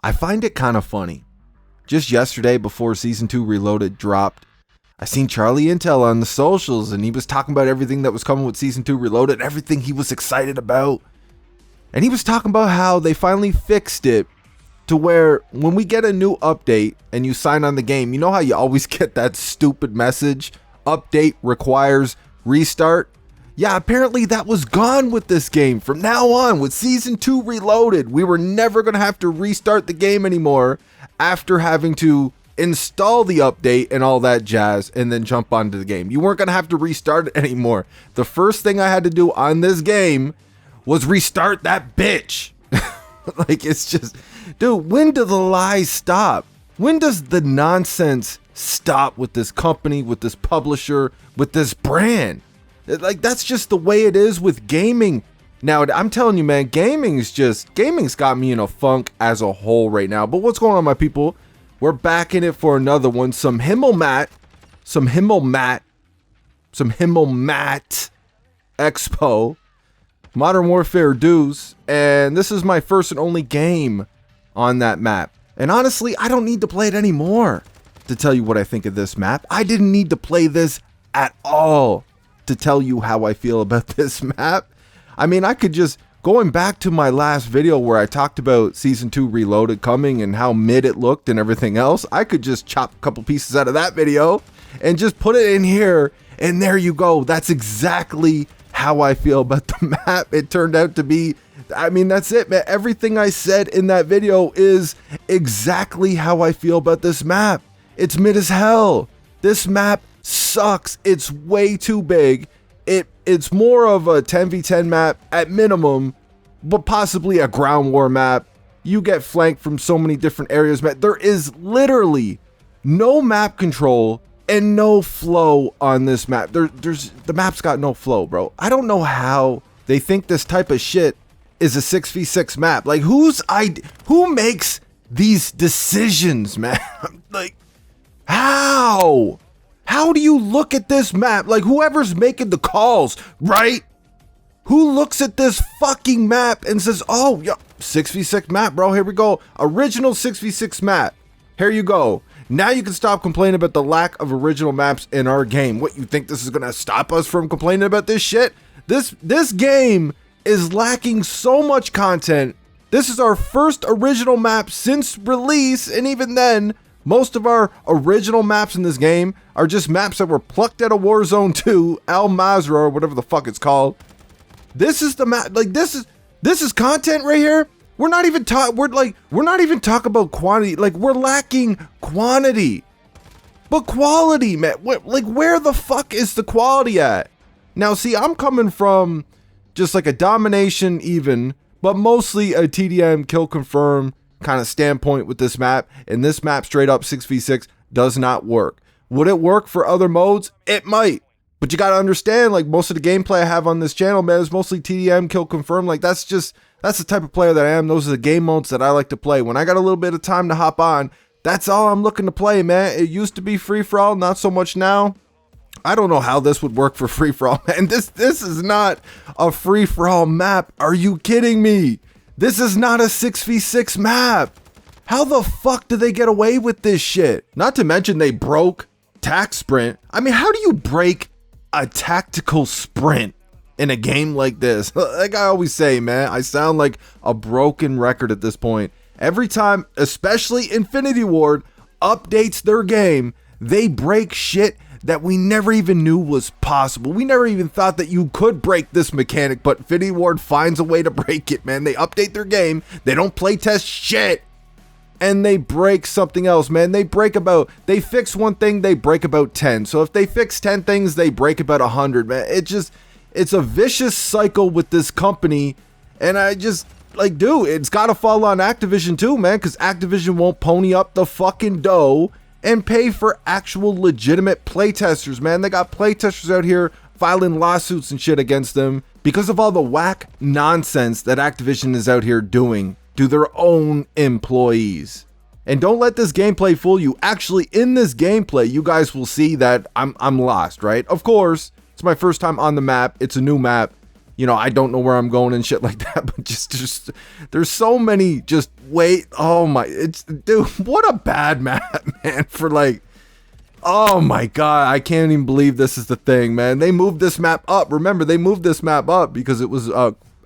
I find it kind of funny. Just yesterday, before Season 2 Reloaded dropped, I seen Charlie Intel on the socials, and he was talking about everything that was coming with Season 2 Reloaded, everything he was excited about. And he was talking about how they finally fixed it to where when we get a new update and you sign on the game, you know how you always get that stupid message, update requires restart? Yeah, apparently that was gone with this game. From now on, with Season 2 Reloaded, we were never going to have to restart the game anymore after having to install the update and all that jazz and then jump onto the game. You weren't going to have to restart it anymore. The first thing I had to do on this game was restart that bitch. Like, it's just, dude, when do the lies stop? When does the nonsense stop with this company, with this publisher, with this brand? Like, that's just the way it is with gaming. Now, I'm telling you, man, gaming's got me in a funk as a whole right now. But what's going on, my people? We're back in it for another one. Some Himmelmatt Expo, Modern Warfare dues, and this is my first and only game on that map. And honestly, I don't need to play it anymore to tell you what I think of this map. I didn't need to play this at all to tell you how I feel about this map. I mean, I could just, going back to my last video where I talked about Season 2 Reloaded coming and how mid it looked and everything else, I could just chop a couple pieces out of that video and just put it in here, and there you go. That's exactly how I feel about the map. It turned out to be, I mean, that's it, man. Everything I said in that video is exactly how I feel about this map. It's mid as hell. This map sucks. It's way too big. It's more of a 10v10 map at minimum, but possibly a ground war map. You get flanked from so many different areas, man. There is literally no map control and no flow on this map. The map's got no flow, bro. I don't know how they think this type of shit is a 6v6 map. Like, who makes these decisions, man? Like, how? How do you look at this map? Like, whoever's making the calls, right? Who looks at this fucking map and says, oh, yeah, 6v6 map, bro, here we go. Original 6v6 map. Here you go. Now you can stop complaining about the lack of original maps in our game. What, you think this is gonna stop us from complaining about this shit? This game is lacking so much content. This is our first original map since release, and even then, most of our original maps in this game are just maps that were plucked out of Warzone 2, Al Mazrah, or whatever the fuck it's called. This is the map. Like, this is content right here. We're not even talking about quantity. Like, we're lacking quantity, but quality, man. Where the fuck is the quality at? Now, see, I'm coming from just like a domination even, but mostly a TDM kill confirm kind of standpoint with this map, and this map straight up 6v6 does not work. Would it work for other modes? It might, but you got to understand, like, most of the gameplay I have on this channel, man, is mostly TDM kill confirm. Like, that's the type of player that I am. Those are the game modes that I like to play. When I got a little bit of time to hop on, that's all I'm looking to play, man. It used to be free-for-all, not so much now. I don't know how this would work for free-for-all, man. This is not a free-for-all map. Are you kidding me? This is not a 6v6 map. How the fuck do they get away with this shit? Not to mention they broke tac sprint. I mean, how do you break a tactical sprint in a game like this? Like I always say, man, I sound like a broken record at this point. Every time, especially Infinity Ward updates their game, they break shit that we never even knew was possible. We never even thought that you could break this mechanic, but Infinity Ward finds a way to break it, man. They update their game, they don't playtest shit, and they break something else, man. They fix one thing, they break about 10. So if they fix 10 things, they break about 100, man. It's a vicious cycle with this company, and I just, like, dude, it's gotta fall on Activision too, man, because Activision won't pony up the fucking dough and pay for actual legitimate playtesters, man. They got playtesters out here filing lawsuits and shit against them because of all the whack nonsense that Activision is out here doing to their own employees. And don't let this gameplay fool you. Actually, in this gameplay, you guys will see that I'm lost, right? Of course, it's my first time on the map. It's a new map. you know, I don't know where I'm going and shit like that. But just there's so many just oh my, it's, dude, what a bad map, man, for like, oh my God, I can't even believe this is the thing, man. They moved this map up. Remember, they moved this map up because it was,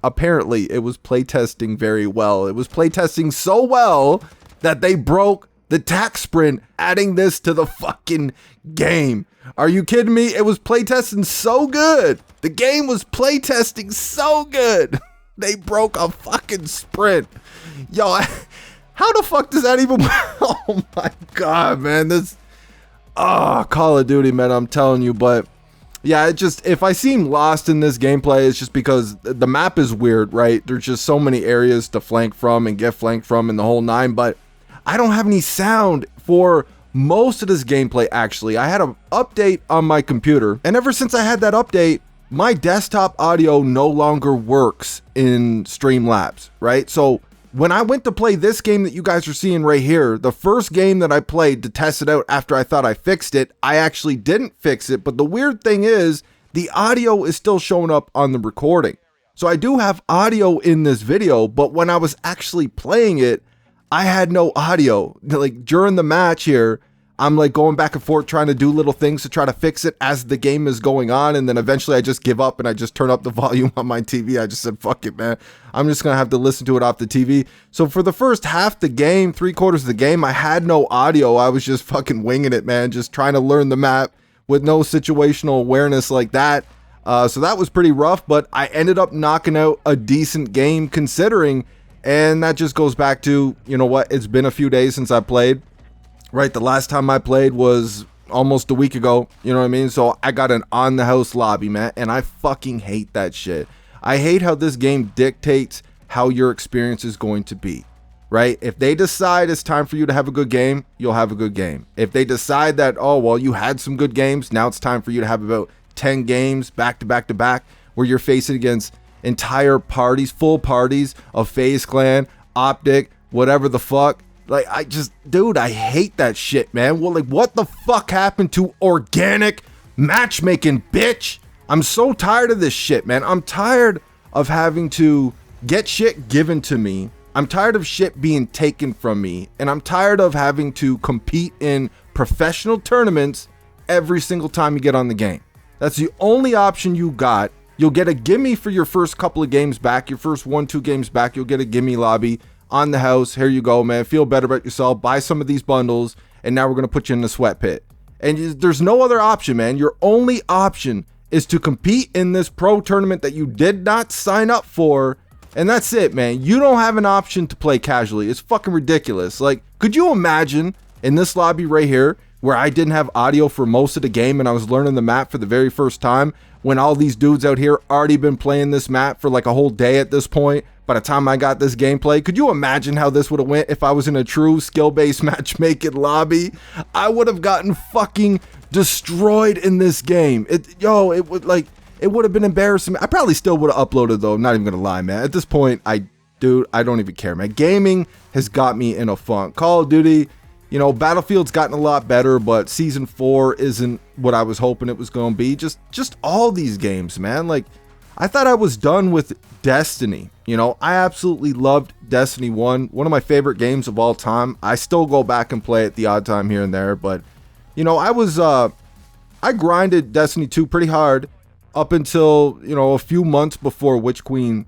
apparently it was playtesting very well. It was playtesting so well that they broke the tack sprint, adding this to the fucking game. Are you kidding me? It was playtesting so good. The game was playtesting so good. They broke a fucking sprint. Yo, how the fuck does that even work? Oh my God, man. This, Call of Duty, man, I'm telling you. But yeah, it just, if I seem lost in this gameplay, it's just because the map is weird, right? There's just so many areas to flank from and get flanked from in the whole nine. But I don't have any sound for most of this gameplay. Actually, I had an update on my computer, and ever since I had that update, my desktop audio no longer works in Streamlabs, right? So when I went to play this game that you guys are seeing right here, the first game that I played to test it out after I thought I fixed it, I actually didn't fix it. But the weird thing is the audio is still showing up on the recording. So I do have audio in this video, but when I was actually playing it, I had no audio. Like during the match here, I'm like going back and forth trying to do little things to try to fix it as the game is going on. And then eventually I just give up and I just turn up the volume on my TV. I just said, fuck it, man. I'm just going to have to listen to it off the TV. So for the first half the game, 3/4 of the game, I had no audio. I was just fucking winging it, man. Just trying to learn the map with no situational awareness like that. So that was pretty rough, but I ended up knocking out a decent game considering. And that just goes back to, you know what, it's been a few days since I played, right? The last time I played was almost a week ago, you know what I mean? So I got an on the house lobby, man, and I fucking hate that shit. I hate how this game dictates how your experience is going to be, right? If they decide it's time for you to have a good game, you'll have a good game. If they decide that, oh, well, you had some good games, now it's time for you to have about 10 games back to back to back where you're facing against entire parties, full parties of FaZe Clan, Optic, whatever the fuck. Like, dude, I hate that shit, man. Well, like, what the fuck happened to organic matchmaking, bitch? I'm so tired of this shit, man. I'm tired of having to get shit given to me. I'm tired of shit being taken from me. And I'm tired of having to compete in professional tournaments every single time you get on the game. That's the only option you got. You'll get a gimme for your first couple of games back, your first 1-2 games back. You'll get a gimme lobby on the house. Here you go, man. Feel better about yourself. Buy some of these bundles, and now we're going to put you in the sweat pit. And there's no other option, man. Your only option is to compete in this pro tournament that you did not sign up for. And that's it, man. You don't have an option to play casually. It's fucking ridiculous. Like, could you imagine in this lobby right here where I didn't have audio for most of the game and I was learning the map for the very first time, when all these dudes out here already been playing this map for like a whole day at this point by the time I got this gameplay? Could you imagine how this would have went if I was in a true skill-based matchmaking lobby? I would have gotten fucking destroyed in this game. It would have been embarrassing. I probably still would have uploaded though. I'm not even gonna lie, man. At this point, I don't even care, man. Gaming has got me in a funk. Call of Duty, you know, Battlefield's gotten a lot better, but Season 4 isn't what I was hoping it was going to be. Just all these games, man. Like, I thought I was done with Destiny. You know, I absolutely loved Destiny 1. One of my favorite games of all time. I still go back and play it the odd time here and there. But, you know, I grinded Destiny 2 pretty hard up until, you know, a few months before Witch Queen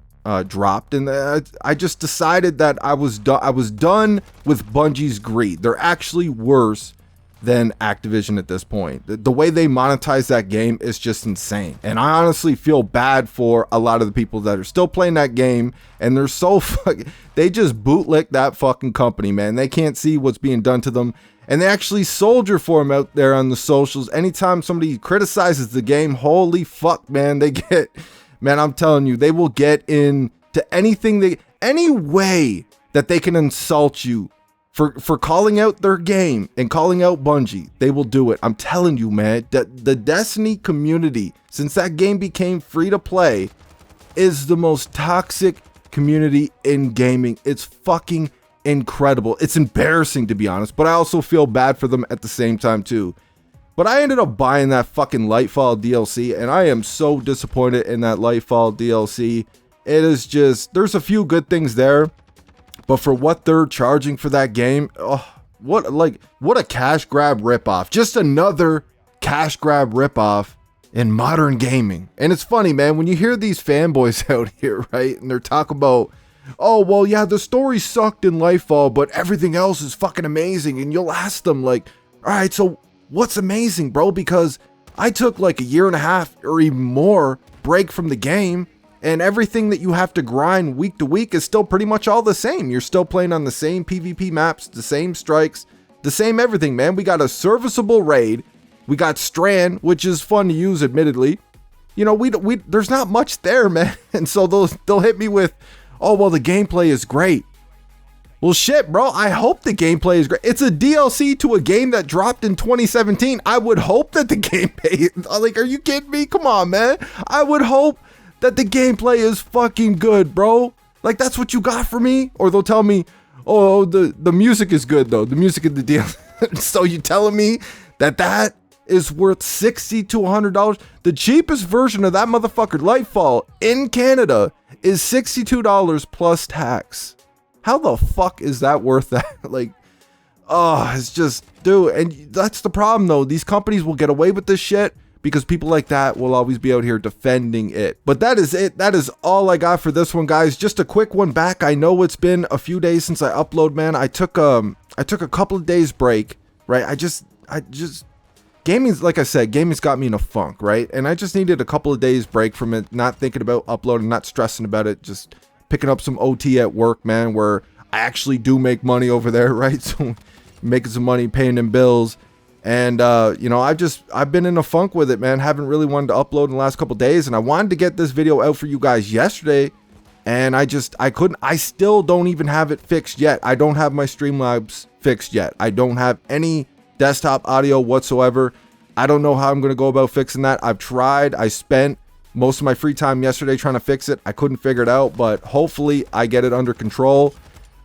dropped, and I just decided that I was done with Bungie's greed. They're actually worse than Activision at this point. The way they monetize that game is just insane, and I honestly feel bad for a lot of the people that are still playing that game, and they're so they just bootlick that fucking company, man. They can't see what's being done to them, and they actually soldier for them out there on the socials. Anytime somebody criticizes the game, holy fuck, man, they get... Man, I'm telling you, they will get into anything, any way that they can insult you for calling out their game and calling out Bungie. They will do it. I'm telling you, man, the Destiny community, since that game became free to play, is the most toxic community in gaming. It's fucking incredible. It's embarrassing, to be honest, but I also feel bad for them at the same time too. But I ended up buying that fucking Lightfall DLC, and I am so disappointed in that Lightfall DLC. It is just, there's a few good things there, but for what they're charging for that game, oh, what a cash grab ripoff. Just another cash grab ripoff in modern gaming. And it's funny, man, when you hear these fanboys out here, right, and they're talking about, oh, well, yeah, the story sucked in Lightfall, but everything else is fucking amazing. And you'll ask them, like, all right, so what's amazing, bro? Because I took like a year and a half or even more break from the game, and everything that you have to grind week to week is still pretty much all the same. You're still playing on the same PvP maps, the same strikes, the same everything, man. We got a serviceable raid. We got Strand, which is fun to use, admittedly. You know, there's not much there, man. And so they'll hit me with, oh, well, the gameplay is great. Well, shit, bro. I hope the gameplay is great. It's a DLC to a game that dropped in 2017. I would hope that the gameplay, like, are you kidding me? Come on, man. I would hope that the gameplay is fucking good, bro. Like, that's what you got for me? Or they'll tell me, oh, the music is good, though. The music of the DLC. So you telling me that is worth $60 to $100? The cheapest version of that motherfucker, Lightfall, in Canada is $62 plus tax. How the fuck is that worth that? Like, oh, it's just, dude, and that's the problem, though. These companies will get away with this shit because people like that will always be out here defending it. But that is it. That is all I got for this one, guys. Just a quick one back. I know it's been a few days since I upload, man. I took a couple of days break, right? I just gaming's, like I said, gaming's got me in a funk, right? And I just needed a couple of days break from it, not thinking about uploading, not stressing about it, just picking up some OT at work, man, where I actually do make money over there, right? So making some money, paying them bills. And, you know, I've been in a funk with it, man. Haven't really wanted to upload in the last couple days. And I wanted to get this video out for you guys yesterday. And I couldn't. I still don't even have it fixed yet. I don't have my Streamlabs fixed yet. I don't have any desktop audio whatsoever. I don't know how I'm going to go about fixing that. I've tried. I spent most of my free time yesterday trying to fix it. I couldn't figure it out, but hopefully I get it under control.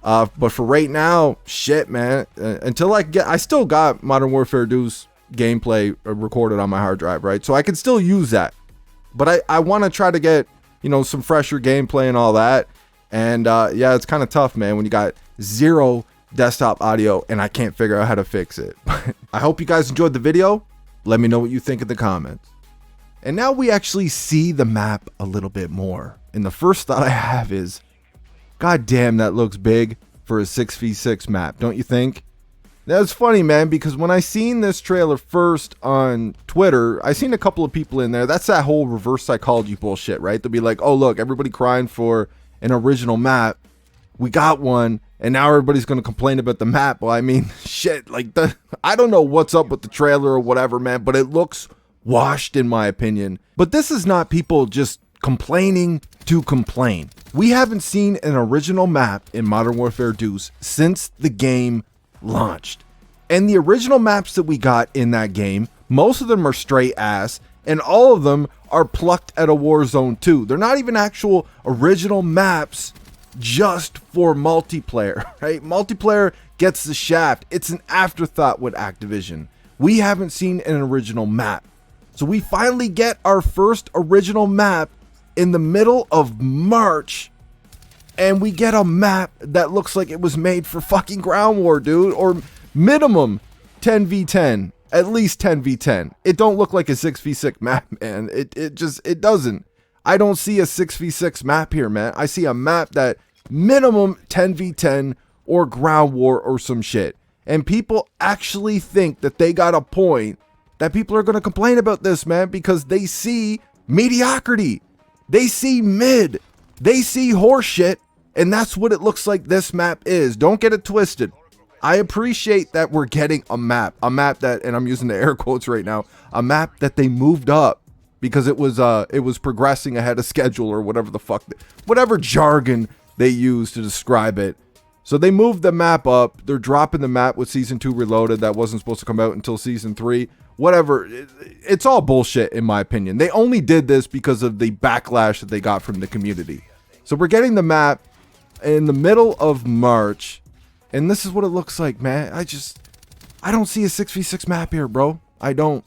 But for right now, shit, man, until I still got Modern Warfare 2's gameplay recorded on my hard drive, right? So I can still use that, but I want to try to get, you know, some fresher gameplay and all that. And yeah, it's kind of tough, man, when you got zero desktop audio and I can't figure out how to fix it. I hope you guys enjoyed the video. Let me know what you think in the comments. And now we actually see the map a little bit more. And the first thought I have is, god damn, that looks big for a 6v6 map, don't you think? That's funny, man, because when I seen this trailer first on Twitter, I seen a couple of people in there. That's that whole reverse psychology bullshit, right? They'll be like, oh, look, everybody crying for an original map. We got one, and now everybody's going to complain about the map. Well, I mean, shit, like, I don't know what's up with the trailer or whatever, man, but it looks washed in my opinion. But this is not people just complaining to complain. We haven't seen an original map in Modern Warfare 2 since the game launched. And the original maps that we got in that game, most of them are straight ass, and all of them are plucked at a Warzone 2. They're not even actual original maps just for multiplayer, right? Multiplayer gets the shaft. It's an afterthought with Activision. We haven't seen an original map. So we finally get our first original map in the middle of March, and we get a map that looks like it was made for fucking Ground War, dude, or minimum 10v10, at least 10v10. It don't look like a 6v6 map, man. It doesn't. I don't see a 6v6 map here, man. I see a map that minimum 10v10 or Ground War or some shit. And people actually think that they got a point, that people are going to complain about this, man, because they see mediocrity. They see mid. They see horseshit. And that's what it looks like this map is. Don't get it twisted. I appreciate that we're getting a map that, and I'm using the air quotes right now, a map that they moved up because it was progressing ahead of schedule or whatever the fuck, whatever jargon they use to describe it. So they moved the map up. They're dropping the map with Season 2 Reloaded. That wasn't supposed to come out until Season 3. Whatever. It's all bullshit, in my opinion. They only did this because of the backlash that they got from the community. So we're getting the map in the middle of March. And this is what it looks like, man. I don't see a 6v6 map here, bro. I don't